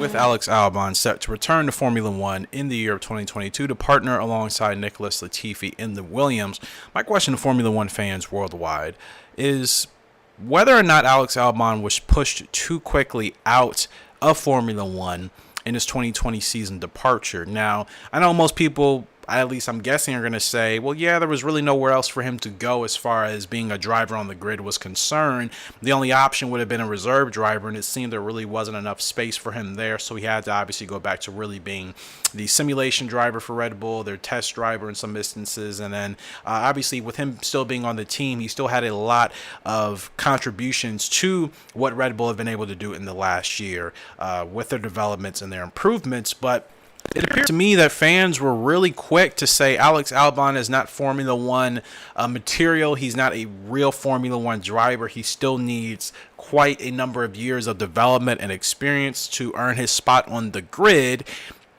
with Alex Albon set to return to Formula One in the year of 2022 to partner alongside Nicholas Latifi in the Williams. My question to Formula One fans worldwide is whether or not Alex Albon was pushed too quickly out of Formula One in his 2020 season departure. Now, I know most people, at least I'm guessing, are going to say, well, yeah, there was really nowhere else for him to go as far as being a driver on the grid was concerned. The only option would have been a reserve driver, and it seemed there really wasn't enough space for him there, so he had to obviously go back to really being the simulation driver for Red Bull, their test driver in some instances, and then obviously with him still being on the team, he still had a lot of contributions to what Red Bull have been able to do in the last year with their developments and their improvements, but it appeared to me that fans were really quick to say Alex Albon is not Formula One material. He's not a real Formula One driver. He still needs quite a number of years of development and experience to earn his spot on the grid.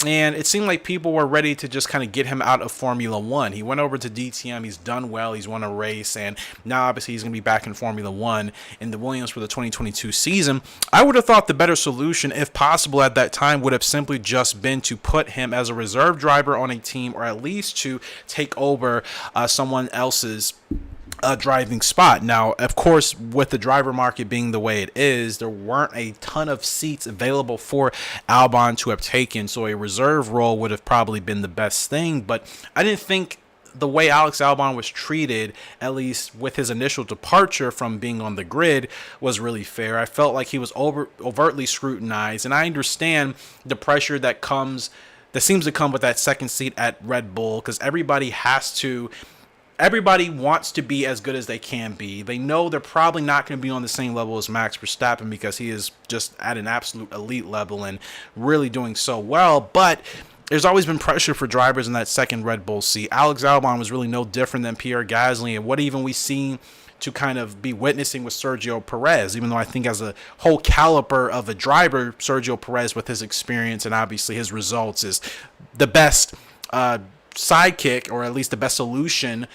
And it seemed like people were ready to just kind of get him out of Formula One. He went over to DTM. He's done well. He's won a race. And now, obviously, he's going to be back in Formula One in the Williams for the 2022 season. I would have thought the better solution, if possible at that time, would have simply just been to put him as a reserve driver on a team, or at least to take over someone else's driving spot. Now, of course, with the driver market being the way it is, there weren't a ton of seats available for Albon to have taken, so a reserve role would have probably been the best thing. But I didn't think the way Alex Albon was treated, at least with his initial departure from being on the grid, was really fair. I felt like he was overtly scrutinized, and I understand the pressure that seems to come with that second seat at Red Bull, because everybody wants to be as good as they can be. They know they're probably not going to be on the same level as Max Verstappen because he is just at an absolute elite level and really doing so well. But there's always been pressure for drivers in that second Red Bull seat. Alex Albon was really no different than Pierre Gasly, and what even we seen to kind of be witnessing with Sergio Perez, even though I think as a whole caliber of a driver, Sergio Perez with his experience and obviously his results is the best sidekick, or at least the best solution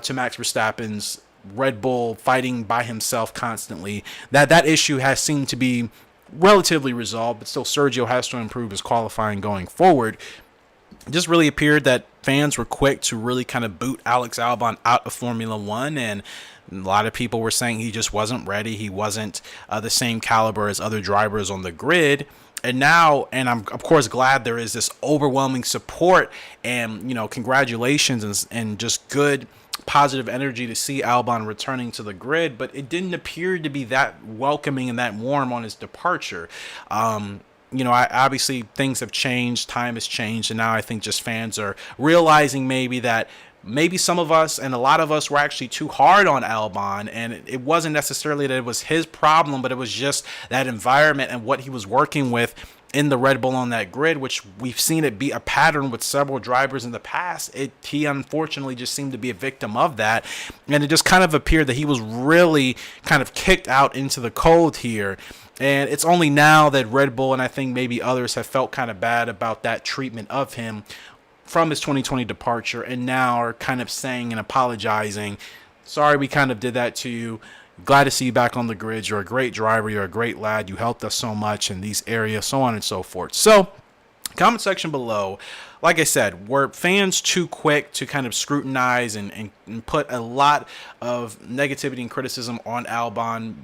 to Max Verstappen's Red Bull fighting by himself constantly. That issue has seemed to be relatively resolved, but still Sergio has to improve his qualifying going forward. It just really appeared that fans were quick to really kind of boot Alex Albon out of Formula One, and a lot of people were saying he just wasn't ready. He wasn't the same caliber as other drivers on the grid. And now, and I'm of course glad there is this overwhelming support and, congratulations and just good positive energy to see Albon returning to the grid, but it didn't appear to be that welcoming and that warm on his departure. Obviously things have changed, time has changed, and now I think just fans are realizing maybe some of us and a lot of us were actually too hard on Albon, and it wasn't necessarily that it was his problem, but it was just that environment and what he was working with in the Red Bull on that grid, which we've seen it be a pattern with several drivers in the past. He unfortunately just seemed to be a victim of that, and it just kind of appeared that he was really kind of kicked out into the cold here. And it's only now that Red Bull and I think maybe others have felt kind of bad about that treatment of him from his 2020 departure, and now are kind of saying and apologizing, sorry we kind of did that to you. Glad to see you back on the grid. You're a great driver. You're a great lad. You helped us so much in these areas, so on and so forth. So, comment section below. Like I said, were fans too quick to kind of scrutinize and put a lot of negativity and criticism on Albon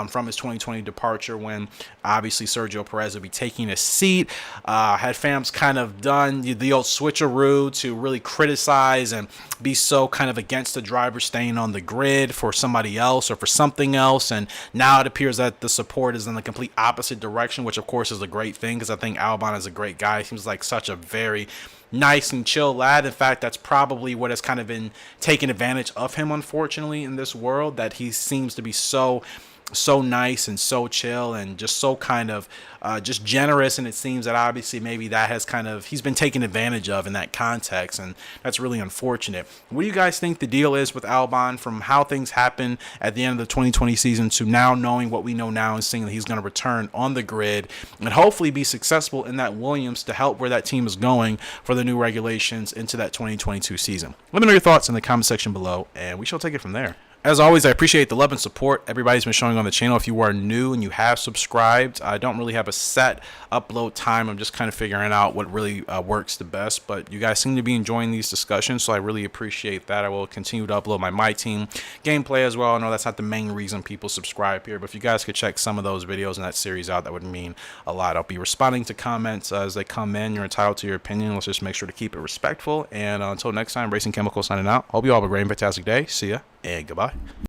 from his 2020 departure, when obviously Sergio Perez would be taking a seat? Had fans kind of done the old switcheroo to really criticize and be so kind of against the driver staying on the grid for somebody else or for something else, and now it appears that the support is in the complete opposite direction, which of course is a great thing, because I think Albon is a great guy. He seems like such a very nice and chill lad. In fact, that's probably what has kind of been taken advantage of him, unfortunately, in this world, that he seems to be so nice and so chill and just so kind of just generous, and it seems that obviously maybe that has kind of, he's been taken advantage of in that context, and that's really unfortunate. What do you guys think the deal is with Albon, from how things happen at the end of the 2020 season to now knowing what we know now and seeing that he's going to return on the grid and hopefully be successful in that Williams to help where that team is going for the new regulations into that 2022 season? Let me know your thoughts in the comment section below, and we shall take it from there. As always, I appreciate the love and support everybody's been showing on the channel. If you are new and you have subscribed, I don't really have a set upload time. I'm just kind of figuring out what really works the best. But you guys seem to be enjoying these discussions, so I really appreciate that. I will continue to upload my team gameplay as well. I know that's not the main reason people subscribe here, but if you guys could check some of those videos in that series out, that would mean a lot. I'll be responding to comments as they come in. You're entitled to your opinion. Let's just make sure to keep it respectful. And until next time, Racing Chemical signing out. Hope you all have a great and fantastic day. See ya and goodbye.